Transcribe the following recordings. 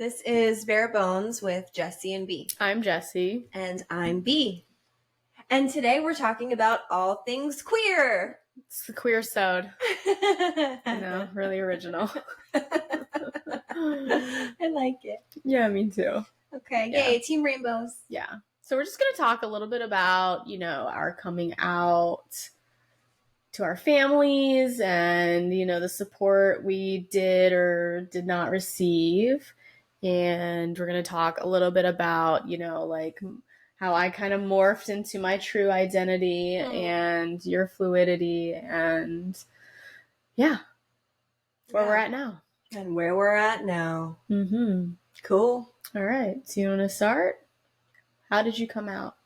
This is Bare Bones with Jessy and B. I'm Jessy. And I'm B. And today we're talking about all things queer. It's the Queersode. Really original. I like it. Yeah, me too. Okay, yay, Team Rainbows. Yeah. So we're just going to talk a little bit about, our coming out to our families and, the support we did or did not receive. And we're going to talk a little bit about, how I kind of morphed into my true identity and your fluidity and where we're at now. And where we're at now. Mm-hmm. Cool. All right. So you want to start? How did you come out?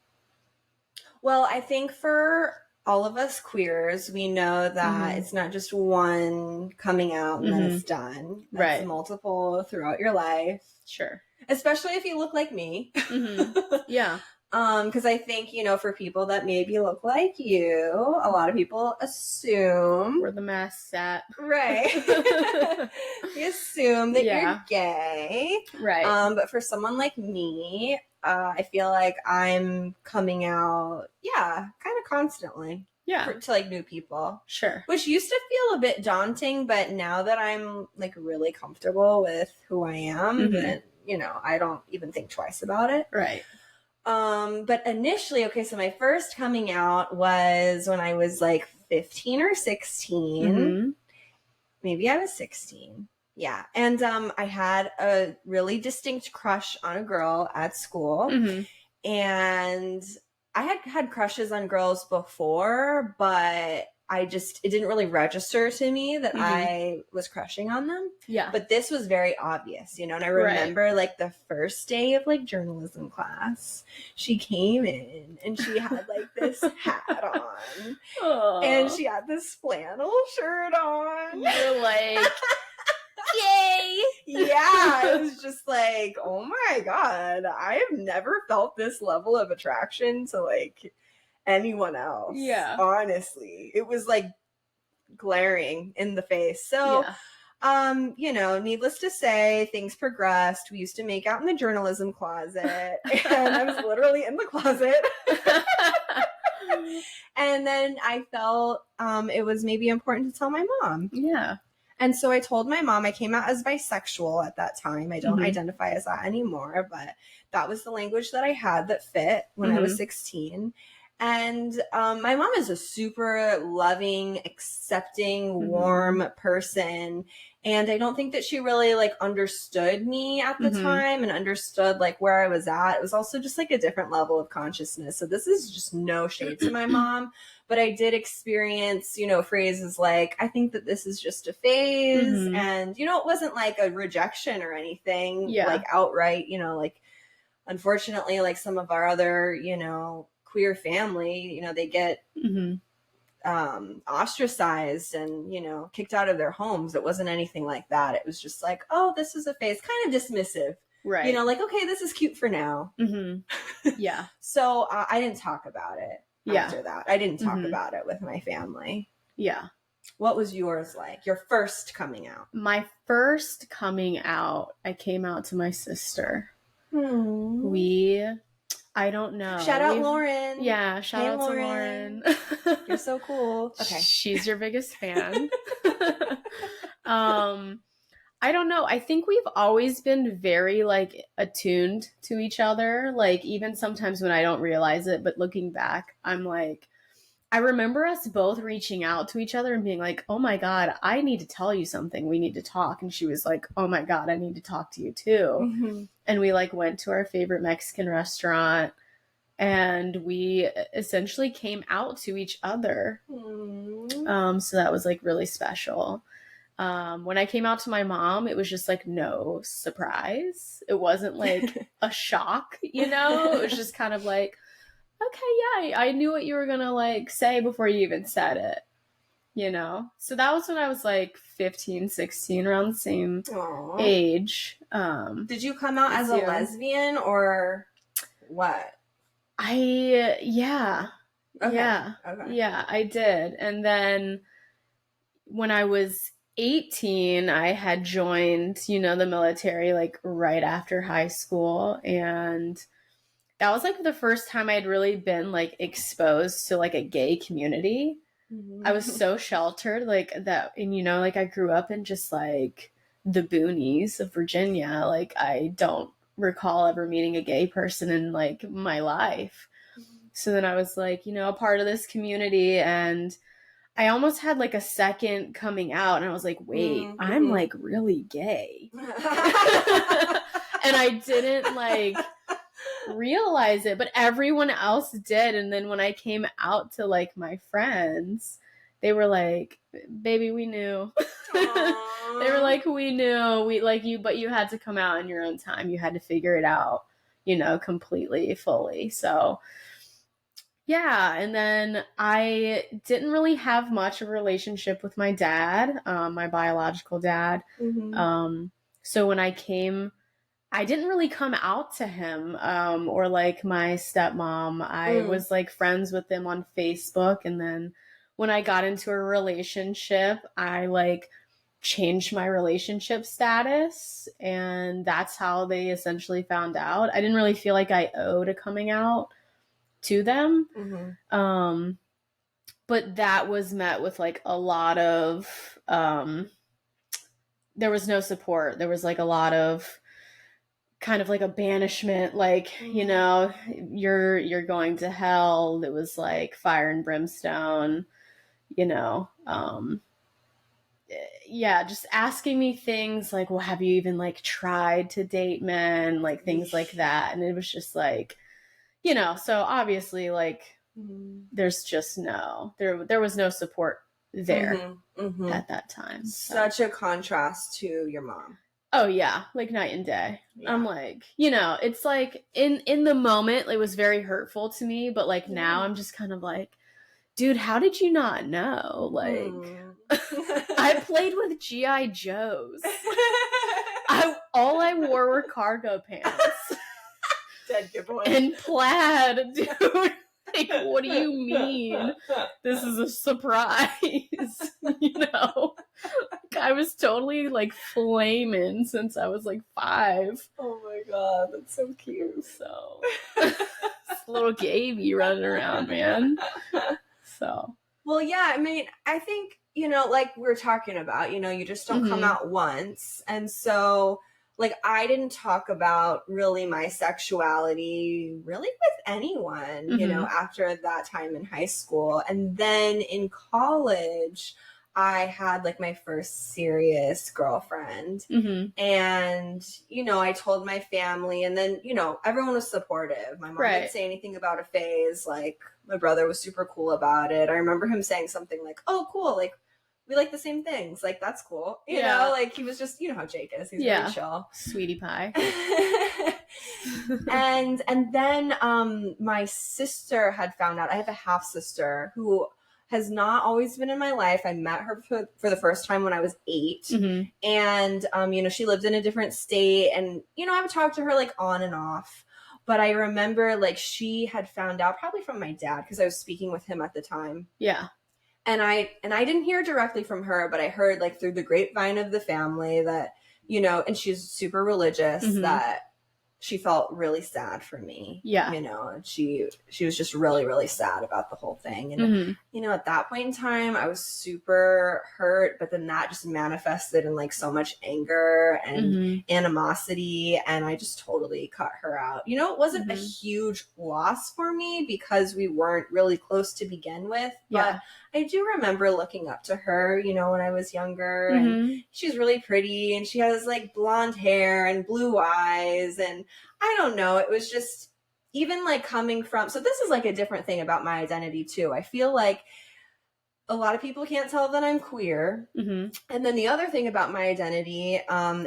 Well, I think for all of us queers, we know that it's not just one coming out and then it's done. That's right. multiple throughout your life. Sure. Especially if you look like me. Yeah. Because I think, for people that maybe look like you, a lot of people assume where the mask at. Right. We assume that you're gay. Right. But for someone like me, I feel like I'm coming out, kind of constantly. Yeah. To new people. Sure. Which used to feel a bit daunting, but now that I'm really comfortable with who I am, then, I don't even think twice about it. Right. But initially, so my first coming out was when I was 15 or 16. Maybe I was 16. Yeah. And I had a really distinct crush on a girl at school. And I had crushes on girls before, but it didn't really register to me that I was crushing on them. Yeah. But this was very obvious, and I remember the first day of journalism class, she came in and she had this hat on. Aww. And she had this flannel shirt on. You're like, yay! Yeah, it was just oh my God, I have never felt this level of attraction to anyone else. Yeah. Honestly. It was glaring in the face. So, needless to say, things progressed. We used to make out in the journalism closet, and I was literally in the closet. And then I felt it was maybe important to tell my mom. Yeah. And so I told my mom. I came out as bisexual at that time. I don't identify as that anymore, but that was the language that I had that fit when I was 16. And my mom is a super loving, accepting, warm person. And I don't think that she really understood me at the time and understood where I was at. It was also just a different level of consciousness. So this is just no shade to my mom. But I did experience, phrases I think that this is just a phase. And, it wasn't a rejection or anything, outright, unfortunately, some of our other, queer family, they get ostracized and, kicked out of their homes. It wasn't anything like that. It was just oh, this is a phase, kind of dismissive. Right. Okay, this is cute for now. Yeah. So I didn't talk about it. After that, I didn't talk about it with my family. Yeah. What was yours like? Your first coming out? My first coming out, I came out to my sister. I don't know. Shout out Lauren. Yeah, shout out to Lauren. You're so cool. Okay. She's your biggest fan. I don't know. I think we've always been very attuned to each other. Even sometimes when I don't realize it, but looking back, I'm I remember us both reaching out to each other and being oh my God, I need to tell you something. We need to talk. And she was oh my God, I need to talk to you too. And we went to our favorite Mexican restaurant and we essentially came out to each other. So that was really special. When I came out to my mom, it was just no surprise. It wasn't a shock, It was just kind of okay, yeah, I knew what you were gonna say before you even said it, So that was when I was 15, 16, around the same age. Did you come out as a lesbian or what? Yeah. Okay. Yeah. Okay. Yeah, I did. And then when I was 18, I had joined, the military like right after high school. And that was like the first time I'd really been like exposed to like a gay community. I was so sheltered, like that. And, like I grew up in just like the boonies of Virginia. Like I don't recall ever meeting a gay person in like my life. So then I was like, a part of this community, and I almost had like a second coming out, and I was like, wait, I'm like really gay. And I didn't like realize it, but everyone else did. And then when I came out to like my friends, they were like, baby, we knew. They were like, we knew, we like you, but you had to come out in your own time. You had to figure it out, completely, fully. So yeah, and then I didn't really have much of a relationship with my dad, my biological dad. So when I came, I didn't really come out to him, or like my stepmom. I was like friends with them on Facebook, and then when I got into a relationship, I like changed my relationship status, and that's how they essentially found out. I didn't really feel like I owed a coming out to them. But that was met with like a lot of there was no support. There was like a lot of kind of like a banishment, like, you're going to hell. It was like fire and brimstone, yeah, just asking me things like, well, have you even like tried to date men, like things like that. And it was just like, so obviously like there's just there was no support there at that time. Such a contrast to your mom. Oh yeah, like night and day. Yeah. I'm like, it's like in the moment it was very hurtful to me, but like now I'm just kind of like, dude, how did you not know? Like I played with G.I. Joes. All I wore were cargo pants. Dead giveaway. And plaid, dude. Like, what do you mean? This is a surprise. I was totally like flaming since I was like 5. Oh my god, that's so cute. So this little Gaby running around, man. So well, yeah, I mean, I think, like we were talking about, you just don't come out once. And so like I didn't talk about really my sexuality really with anyone, after that time in high school. And then in college, I had like my first serious girlfriend. And, I told my family, and then, everyone was supportive. My mom didn't say anything about a phase. Like my brother was super cool about it. I remember him saying something like, oh, cool. Like, we like the same things. Like, that's cool. You know, like he was just, how Jake is. He's very chill. Sweetie pie. and then my sister had found out. I have a half sister who has not always been in my life. I met her for the first time when I was 8. And, she lived in a different state. And, I would talk to her like on and off. But I remember like she had found out probably from my dad, because I was speaking with him at the time. Yeah. And I didn't hear directly from her, but I heard like through the grapevine of the family that, and she's super religious, that she felt really sad for me. Yeah. And she was just really, really sad about the whole thing. And, at that point in time, I was super hurt, but then that just manifested in like so much anger and animosity. And I just totally cut her out. It wasn't a huge loss for me because we weren't really close to begin with. But I do remember looking up to her, when I was younger, and she's really pretty, and she has like blonde hair and blue eyes. And I don't know, it was just even like coming from, so this is like a different thing about my identity too. I feel like a lot of people can't tell that I'm queer. And then the other thing about my identity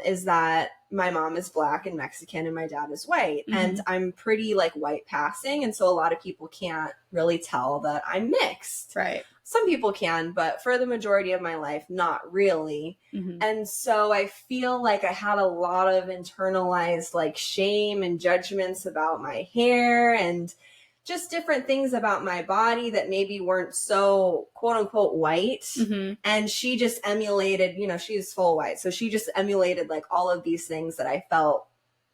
is that my mom is Black and Mexican and my dad is white. And I'm pretty like white passing. And so a lot of people can't really tell that I'm mixed. Right. Some people can, but for the majority of my life, not really. And so I feel like I had a lot of internalized like shame and judgments about my hair and just different things about my body that maybe weren't so quote unquote white. Mm-hmm. And she just emulated, you know, she's full white. So she just emulated like all of these things that I felt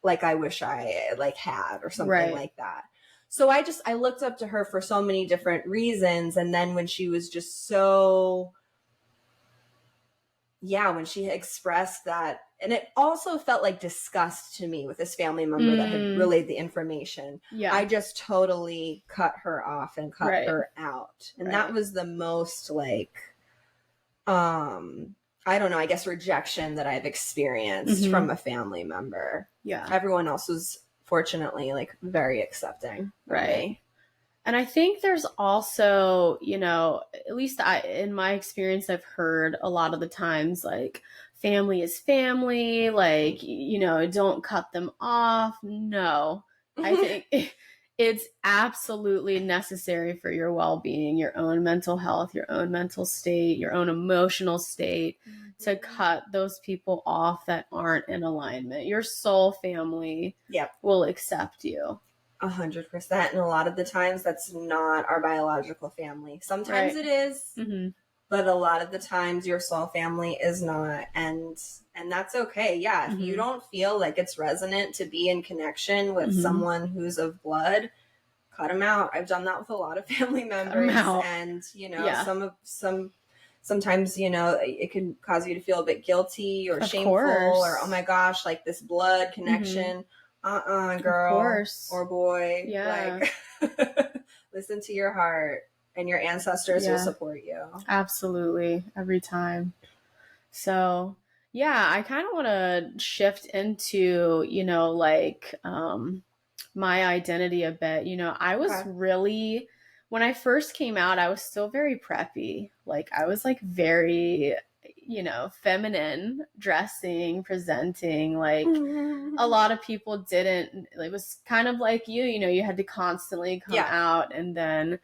like I wish I like had or something like that. So I looked up to her for so many different reasons. And then when she was just so, when she expressed that, and it also felt like disgust to me with this family member that had relayed the information. Yeah. I just totally cut her off and cut her out. And that was the most like, I don't know, I guess rejection that I've experienced from a family member. Yeah. Everyone else was fortunately like very accepting. Right. And I think there's also, you know, at least in my experience, I've heard a lot of the times, like, family is family, like, you know, don't cut them off. No, I think it's absolutely necessary for your well-being, your own mental health, your own mental state, your own emotional state, to cut those people off that aren't in alignment. Your soul family will accept you. 100%. And a lot of the times that's not our biological family. Sometimes it is, but a lot of the times your soul family is not. And that's okay. Yeah. If you don't feel like it's resonant to be in connection with someone who's of blood, cut them out. I've done that with a lot of family members. And, you know, sometimes, you know, it can cause you to feel a bit guilty or shameful or, oh my gosh, like this blood connection. Girl or boy. Yeah. Like, listen to your heart, and your ancestors will support you. Absolutely. Every time. So, yeah, I kind of want to shift into, you know, like, my identity a bit. You know, I was really, when I first came out, I was still very preppy. Like, I was like very, you know, feminine dressing, presenting, like a lot of people didn't. It was kind of like you know, you had to constantly come out. And then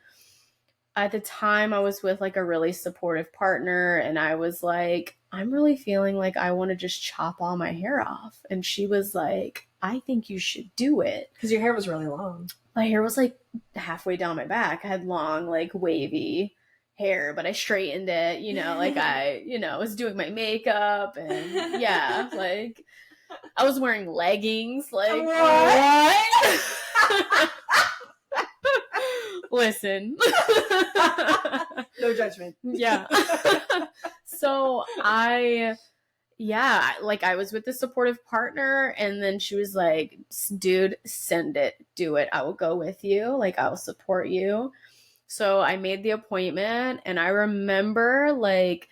at the time I was with like a really supportive partner, and I was like, I'm really feeling like I want to just chop all my hair off. And she was like, I think you should do it. Because your hair was really long. My hair was like halfway down my back. I had long, like wavy hair, but I straightened it, you know, like I, you know, was doing my makeup, and like I was wearing leggings, like what? Listen. No judgment. Yeah. So I was with the supportive partner, and then she was like, dude, send it, do it. I will go with you. Like, I will support you. So I made the appointment, and I remember like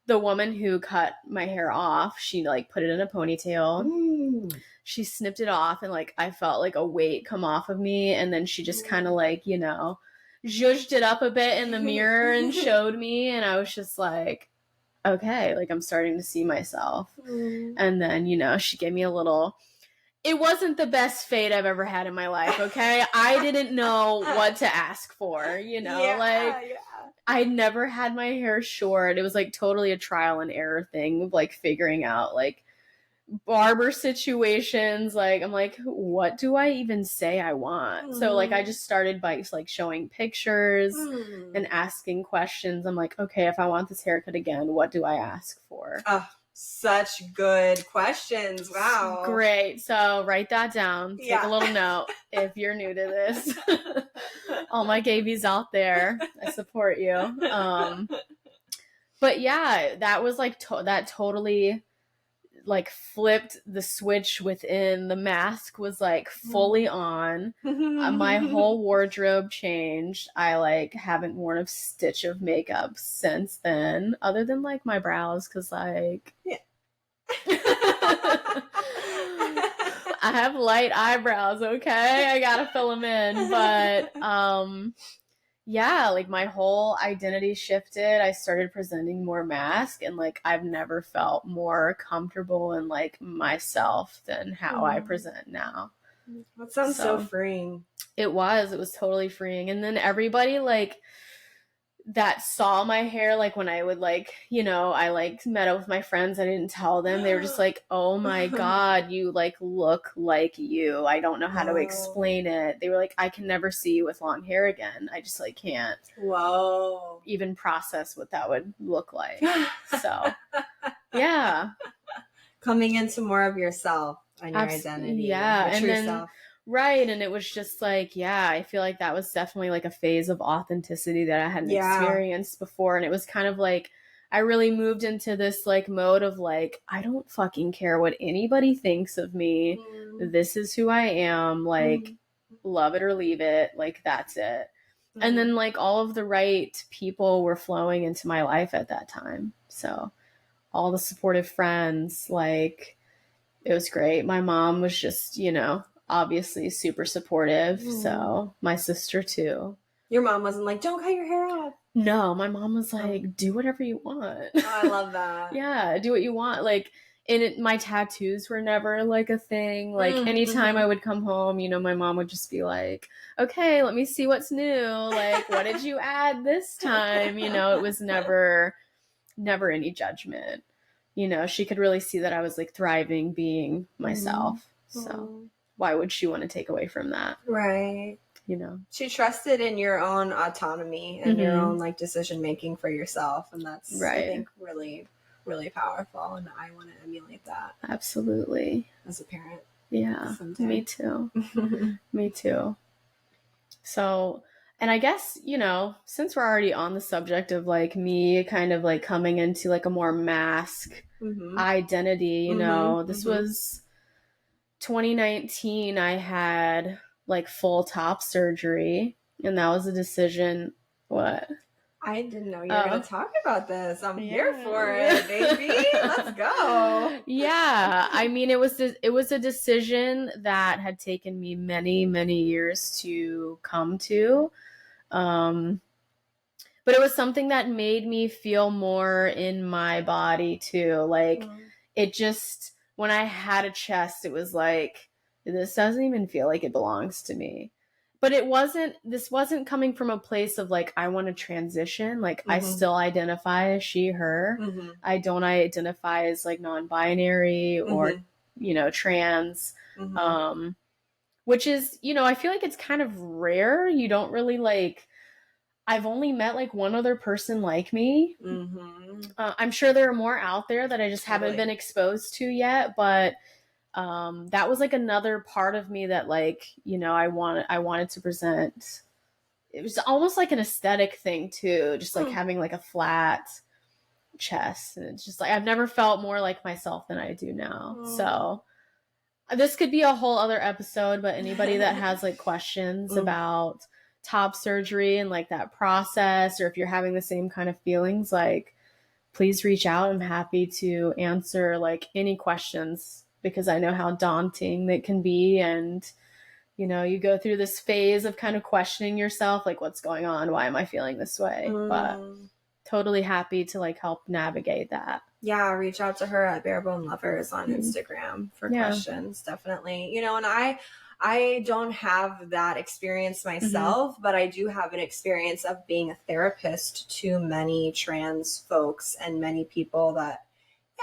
the woman who cut my hair off, she like put it in a ponytail. She snipped it off, and like I felt like a weight come off of me, and then she just kind of like, you know, zhuzhed it up a bit in the mirror and showed me, and I was just like, okay, like I'm starting to see myself. And then, you know, she gave me a little, it wasn't the best fate I've ever had in my life, okay? I didn't know what to ask for, you know? I never had my hair short. It was like totally a trial and error thing of like figuring out like barber situations. Like, I'm like, what do I even say I want? So like I just started by like showing pictures and asking questions. I'm like, okay, if I want this haircut again, what do I ask for? Such good questions. Wow. Great. So write that down. Take a little note if you're new to this. All my gabies out there, I support you. But yeah, that was like, that totally like flipped the switch within. The mask was like fully on. My whole wardrobe changed. I like haven't worn a stitch of makeup since then, other than like my brows, because like I have light eyebrows, okay? I gotta fill them in. But yeah, like my whole identity shifted. I started presenting more mask, and like I've never felt more comfortable in like myself than how I present now. That sounds so freeing. It was totally freeing. And then everybody like that saw my hair, like when I would like, you know, I like met up with my friends, I didn't tell them. They were just like, oh my God, you like look like you. I don't know how to explain it. They were like, I can never see you with long hair again. I just like can't even process what that would look like. So yeah. Coming into more of yourself and your identity. Yeah. Your true self. Right. And it was just like, yeah, I feel like that was definitely like a phase of authenticity that I hadn't experienced before. And it was kind of like, I really moved into this like mode of like, I don't fucking care what anybody thinks of me. This is who I am. Like, love it or leave it. Like, that's it. And then like all of the right people were flowing into my life at that time. So all the supportive friends, like, it was great. My mom was just, you know, obviously super supportive. So my sister too. Your mom wasn't like, don't cut your hair off. No, my mom was like, do whatever you want. Oh, I love that. Yeah, do what you want. Like, my tattoos were never like a thing. Like anytime I would come home, you know, my mom would just be like, okay, let me see what's new. Like, what did you add this time? You know, it was never any judgment. You know, she could really see that I was like thriving being myself. So why would she want to take away from that? Right. You know, she trusted in your own autonomy and your own like decision making for yourself. And that's, I think, really, really powerful. And I want to emulate that. Absolutely. As a parent. Yeah. Someday. Me too. Me too. So, and I guess, you know, since we're already on the subject of like me kind of like coming into like a more mask identity, you know, this was 2019. I had like full top surgery, and that was a decision. What? I didn't know you were going to talk about this. I'm here for it, baby. Let's go. Yeah. I mean, it was a decision that had taken me many, many years to come to. But it was something that made me feel more in my body too. Like it just, when I had a chest, it was like, this doesn't even feel like it belongs to me. But this wasn't coming from a place of like, I want to transition. Like I still identify as she, her. I don't identify as like non-binary or, you know, trans. Which is, you know, I feel like it's kind of rare. You don't really like, I've only met like one other person like me. I'm sure there are more out there that I just haven't been exposed to yet, but that was like another part of me that like, you know, I wanted to present. It was almost like an aesthetic thing too, just like having like a flat chest. And it's just like, I've never felt more like myself than I do now. So this could be a whole other episode, but anybody that has like questions about top surgery and like that process, or if you're having the same kind of feelings, like please reach out. I'm happy to answer like any questions, because I know how daunting that can be. And, you know, you go through this phase of kind of questioning yourself, like what's going on? Why am I feeling this way? But totally happy to like help navigate that. Yeah, reach out to her at Barebone Lovers on Instagram for questions. Definitely. You know, and I don't have that experience myself, but I do have an experience of being a therapist to many trans folks and many people that,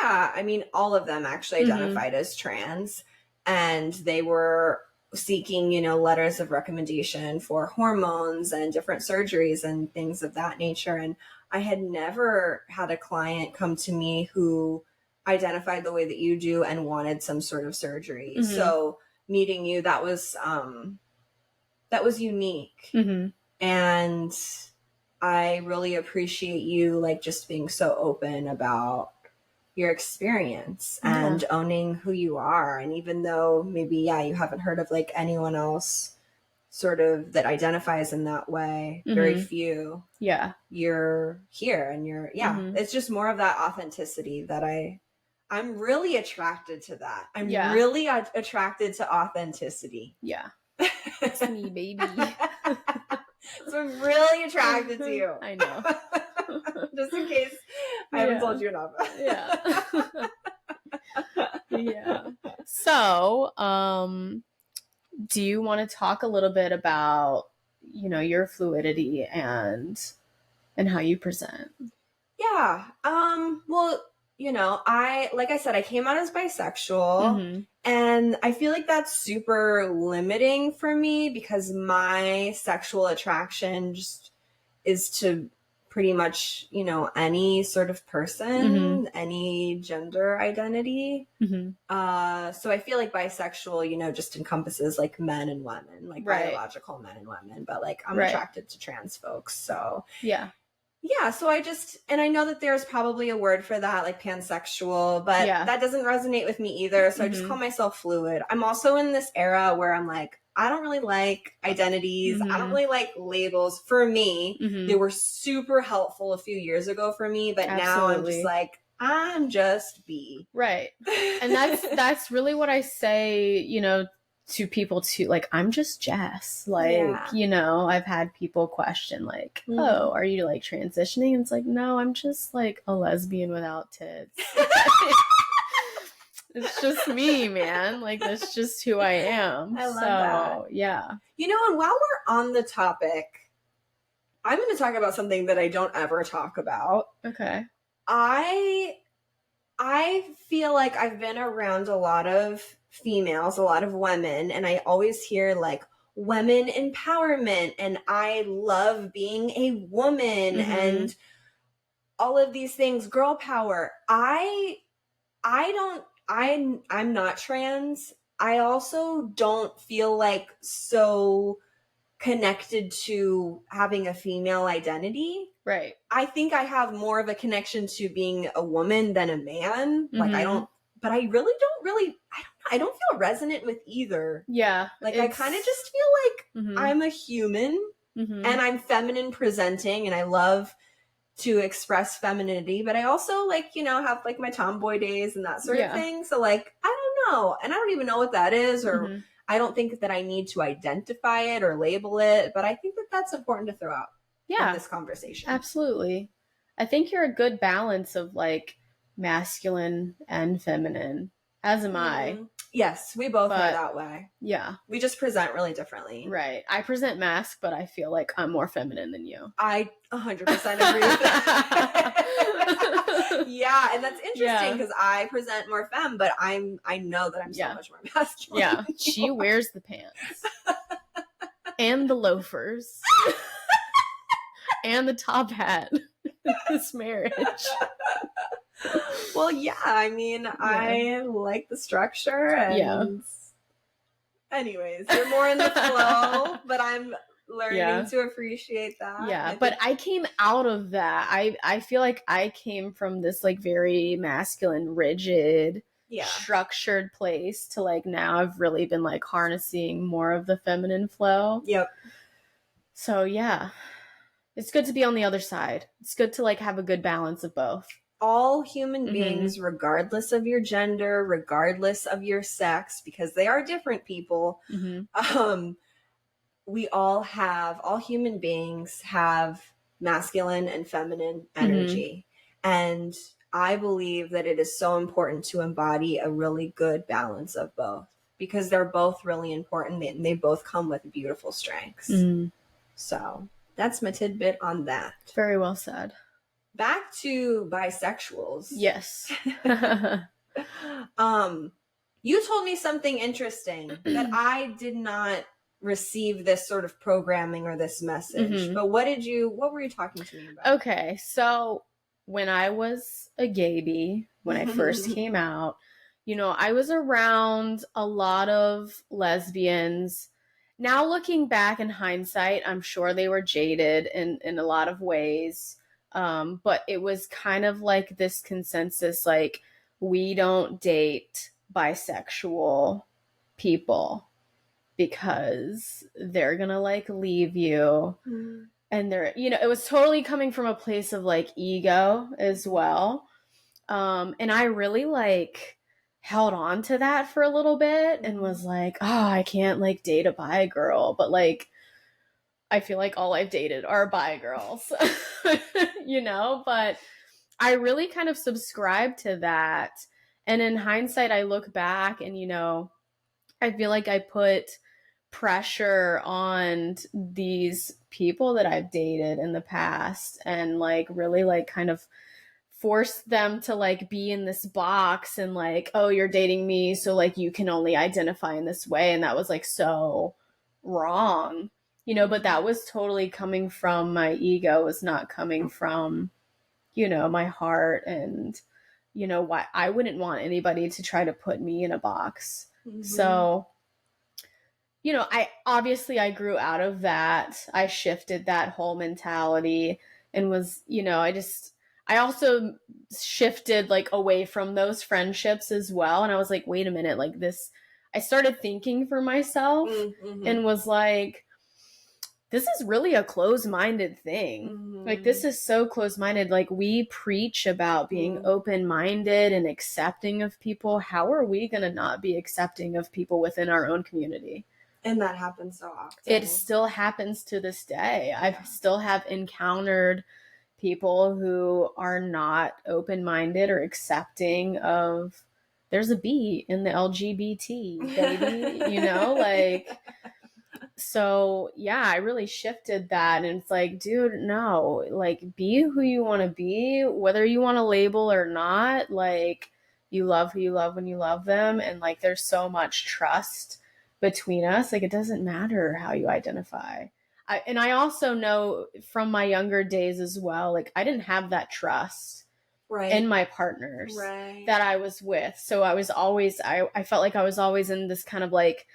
I mean, all of them actually identified as trans, and they were seeking, you know, letters of recommendation for hormones and different surgeries and things of that nature. And I had never had a client come to me who identified the way that you do and wanted some sort of surgery. So meeting you, that was unique. And I really appreciate you like just being so open about your experience and owning who you are. And even though maybe, you haven't heard of like anyone else sort of that identifies in that way, very few. You're here and you're, it's just more of that authenticity that I'm really attracted to that. I'm really attracted to authenticity. It's me, baby. So I'm really attracted to you. I know. Just in case I haven't told you enough. So, do you want to talk a little bit about, you know, your fluidity and and how you present. Yeah. Well, like I said, I came out as bisexual, and I feel like that's super limiting for me because my sexual attraction just is to pretty much, any sort of person, any gender identity. So I feel like bisexual, just encompasses like men and women, like biological men and women, but like I'm attracted to trans folks. So yeah, so and I know that there's probably a word for that, like pansexual, but that doesn't resonate with me either. So I just call myself fluid. I'm also in this era where I'm like, I don't really like identities. I don't really like labels. For me, they were super helpful a few years ago for me, but now I'm just like, I'm just B. Right. And that's really what I say, to people too. Like, I'm just Jess. Like, I've had people question like, oh, are you like transitioning? And it's like, no, I'm just like a lesbian without tits. It's just me, man. Like, that's just who I am. I love that. Yeah. And while we're on the topic, I'm going to talk about something that I don't ever talk about. Okay. I feel like I've been around a lot of females, a lot of women, and I always hear like women empowerment and I love being a woman and all of these things, girl power. I'm not trans. I also don't feel like so connected to having a female identity. Right. I think I have more of a connection to being a woman than a man. Like I don't feel resonant with either. Yeah. Like I kind of just feel like I'm a human and I'm feminine presenting and I love to express femininity, but I also like, have like my tomboy days and that sort of thing. So like, I don't know. And I don't even know what that is, or I don't think that I need to identify it or label it, but I think that that's important to throw out in this conversation. Absolutely. I think you're a good balance of like masculine and feminine, as am I. Yes, we both are that way. Yeah. We just present really differently. Right. I present masc, but I feel like I'm more feminine than you. I 100% agree with that. Yeah, and that's interesting because I present more femme, but I know that I'm so much more masculine. Yeah, she wears the pants. And the loafers. And the top hat. This marriage. Well, yeah, I mean, I like the structure and anyways, you're more in the flow, but I'm learning to appreciate that. Yeah, but I came out of that. I feel like I came from this like very masculine, rigid, structured place to like now I've really been like harnessing more of the feminine flow. Yep. So yeah, it's good to be on the other side. It's good to like have a good balance of both. All human beings, regardless of your gender, regardless of your sex, because they are different people, all human beings have masculine and feminine energy. And I believe that it is so important to embody a really good balance of both because they're both really important and they both come with beautiful strengths. So that's my tidbit on that. Very well said. Back to bisexuals. Yes. You told me something interesting that I did not receive this sort of programming or this message. But what were you talking to me about? Okay, so when I was a gaby, when I first came out, I was around a lot of lesbians. Now looking back in hindsight, I'm sure they were jaded in a lot of ways. But it was kind of like this consensus, like, we don't date bisexual people because they're gonna like leave you. And they're, it was totally coming from a place of like ego as well. And I really like held on to that for a little bit and was like, oh, I can't like date a bi girl, but like I feel like all I've dated are bi girls, but I really kind of subscribe to that. And in hindsight, I look back and, I feel like I put pressure on these people that I've dated in the past and like really like kind of force them to like be in this box and like, oh, you're dating me, so like you can only identify in this way. And that was like so wrong, you know, but that was totally coming from my ego, was not coming from, you know, my heart. And, you know, why I wouldn't want anybody to try to put me in a box. So, you know, I grew out of that. I shifted that whole mentality and was, you know, I also shifted like away from those friendships as well. And I was like, wait a minute, like this, I started thinking for myself and was like, this is really a closed-minded thing. Like, this is so closed-minded. Like, we preach about being open-minded and accepting of people. How are we going to not be accepting of people within our own community? And that happens so often. It still happens to this day. I still have encountered people who are not open-minded or accepting of, there's a B in the LGBT, baby, you know, like... So yeah, I really shifted that. And it's like, dude, no, like be who you want to be, whether you want to label or not. Like, you love who you love when you love them. And like, there's so much trust between us. Like, it doesn't matter how you identify. I also know from my younger days as well, like I didn't have that trust in my partners that I was with. So I was always, I felt like I was always in this kind of like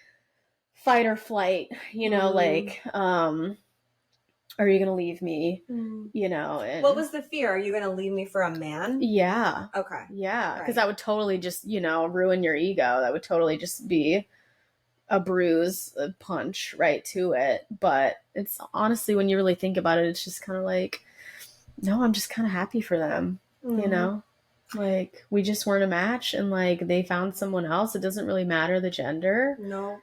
fight or flight, you know, like, are you going to leave me? You know, and what was the fear? Are you going to leave me for a man? Yeah. Okay. Yeah. Because that would totally just, you know, ruin your ego. That would totally just be a bruise, a punch right to it. But it's honestly, when you really think about it, it's just kind of like, no, I'm just kind of happy for them, you know? Like, we just weren't a match and like they found someone else. It doesn't really matter the gender. No.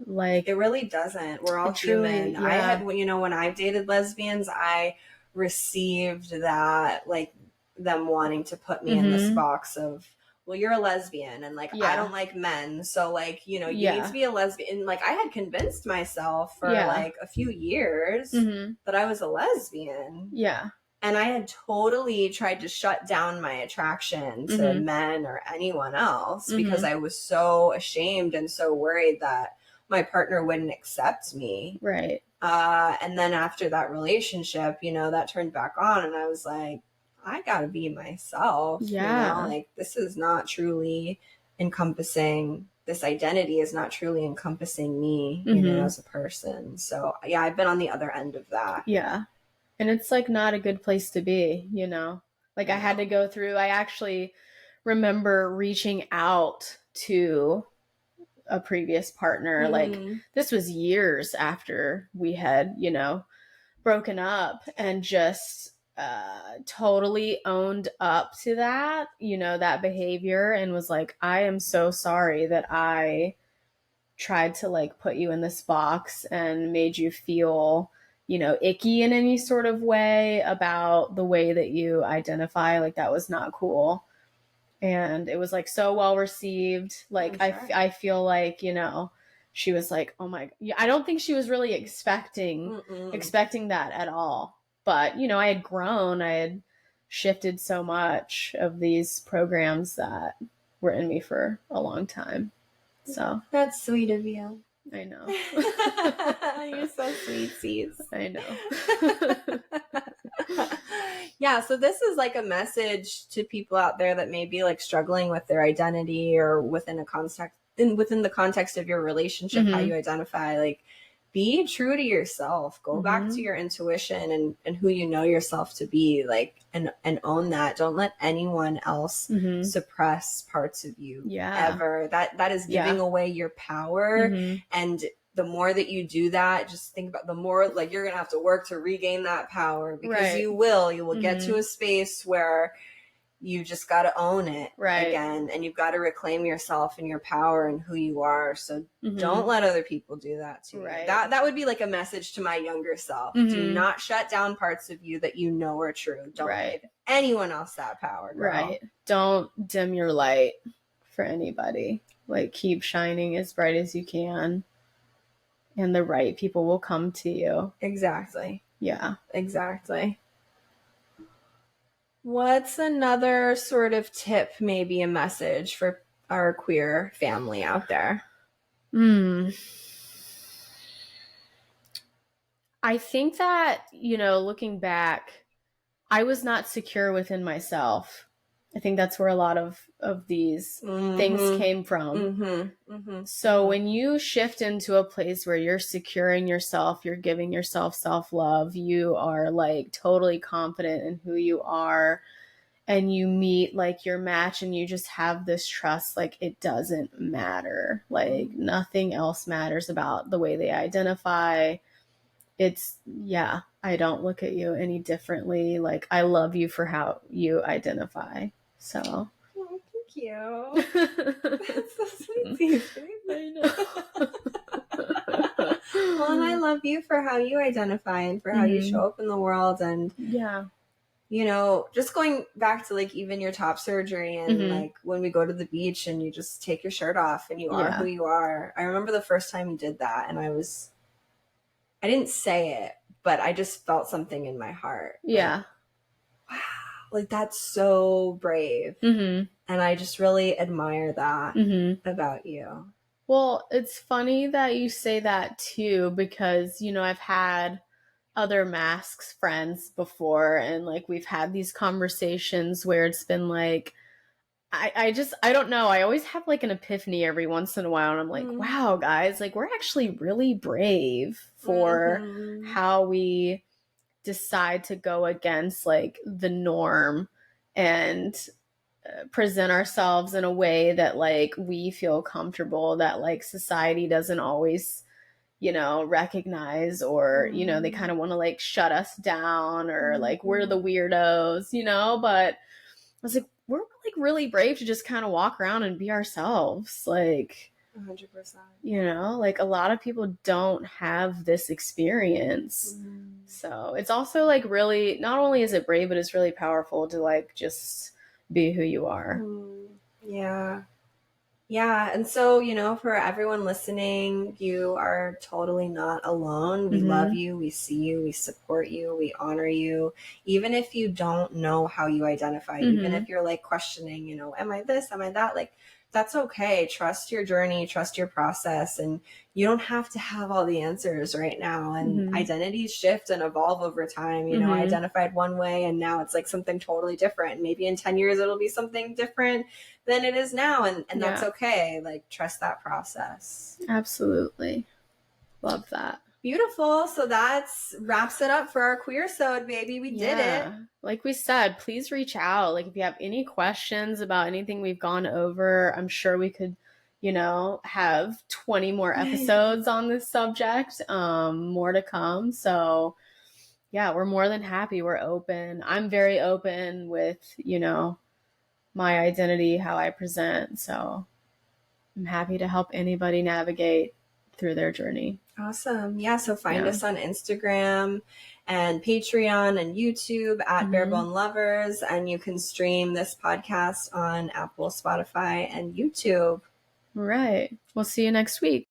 Like, it really doesn't. We're all human. I had, you know, when I've dated lesbians, I received that, like, them wanting to put me in this box of, well, you're a lesbian and like I don't like men, so like, you know, you need to be a lesbian. And like I had convinced myself for like a few years that I was a lesbian. Yeah. And I had totally tried to shut down my attraction to men or anyone else because I was so ashamed and so worried that my partner wouldn't accept me. Right. And then after that relationship, you know, that turned back on and I was like, I gotta be myself. Yeah. You know, like this is not truly encompassing, this identity is not truly encompassing me, you know, as a person. So yeah, I've been on the other end of that. Yeah. And it's like not a good place to be, you know, like I had to go through, I actually remember reaching out to a previous partner. Like this was years after we had, you know, broken up and just totally owned up to that, you know, that behavior and was like, I am so sorry that I tried to like put you in this box and made you feel, you know, icky in any sort of way about the way that you identify. Like that was not cool. And it was like so well received. Like I feel like, you know, she was like, oh my, I don't think she was really expecting that at all. But, you know, I had grown, I had shifted so much of these programs that were in me for a long time. So that's sweet of you. I know. You're so sweet, C's. I know. Yeah, so this is like a message to people out there that may be like struggling with their identity or within the context of your relationship, how you identify. Like, be true to yourself. Go back to your intuition and who you know yourself to be. Like, and own that. Don't let anyone else suppress parts of you ever. That is giving away your power. And the more that you do that, just think about the more like you're gonna have to work to regain that power because you will get to a space where you just got to own it again, and you've got to reclaim yourself and your power and who you are. So don't let other people do that to you. That would be like a message to my younger self. Do not shut down parts of you that you know are true. Don't give anyone else that power, girl. Don't dim your light for anybody. Like, keep shining as bright as you can. And the right people will come to you. Exactly. Yeah. Exactly. What's another sort of tip, maybe a message for our queer family out there? I think that, looking back, I was not secure within myself. I think that's where a lot of these things came from. So when you shift into a place where you're securing yourself, you're giving yourself self-love, you are like totally confident in who you are, and you meet like your match and you just have this trust, like it doesn't matter. Like nothing else matters about the way they identify. I don't look at you any differently. Like I love you for how you identify. So. Oh, thank you. That's so sweet, I know. Well, and I love you for how you identify and for how you show up in the world. And just going back to like even your top surgery and like when we go to the beach and you just take your shirt off and you are who you are. I remember the first time you did that, and I didn't say it, but I just felt something in my heart. Yeah. Like, wow, like that's so brave. And I just really admire that about you. Well, it's funny that you say that too, because, I've had other masks friends before, and like we've had these conversations where it's been like, I don't know. I always have like an epiphany every once in a while, and I'm like, wow, guys, like we're actually really brave for how we decide to go against like the norm and present ourselves in a way that like we feel comfortable, that like society doesn't always recognize, or they kind of want to like shut us down, or like we're the weirdos, but I was like, we're like really brave to just kind of walk around and be ourselves, like 100%. like a lot of people don't have this experience. So it's also like really, not only is it brave, but it's really powerful to like just be who you are. Yeah. And so, for everyone listening, you are totally not alone. We love you. We see you. We support you. We honor you. Even if you don't know how you identify, even if you're like questioning, am I this? Am I that? Like, that's okay. Trust your journey, trust your process. And you don't have to have all the answers right now. And identities shift and evolve over time. I identified one way and now it's like something totally different. Maybe in 10 years, it'll be something different than it is now. And that's okay. Like, trust that process. Absolutely. Love that. Beautiful. So that's wraps it up for our Queersode, baby. We did it. Like we said, please reach out. Like if you have any questions about anything we've gone over, I'm sure we could, have 20 more episodes on this subject, more to come. So yeah, we're more than happy. We're open. I'm very open with, my identity, how I present. So I'm happy to help anybody navigate through their journey. Awesome. Yeah. So find us on Instagram and Patreon and YouTube at Barebone Lovers. And you can stream this podcast on Apple, Spotify, and YouTube. All right. We'll see you next week.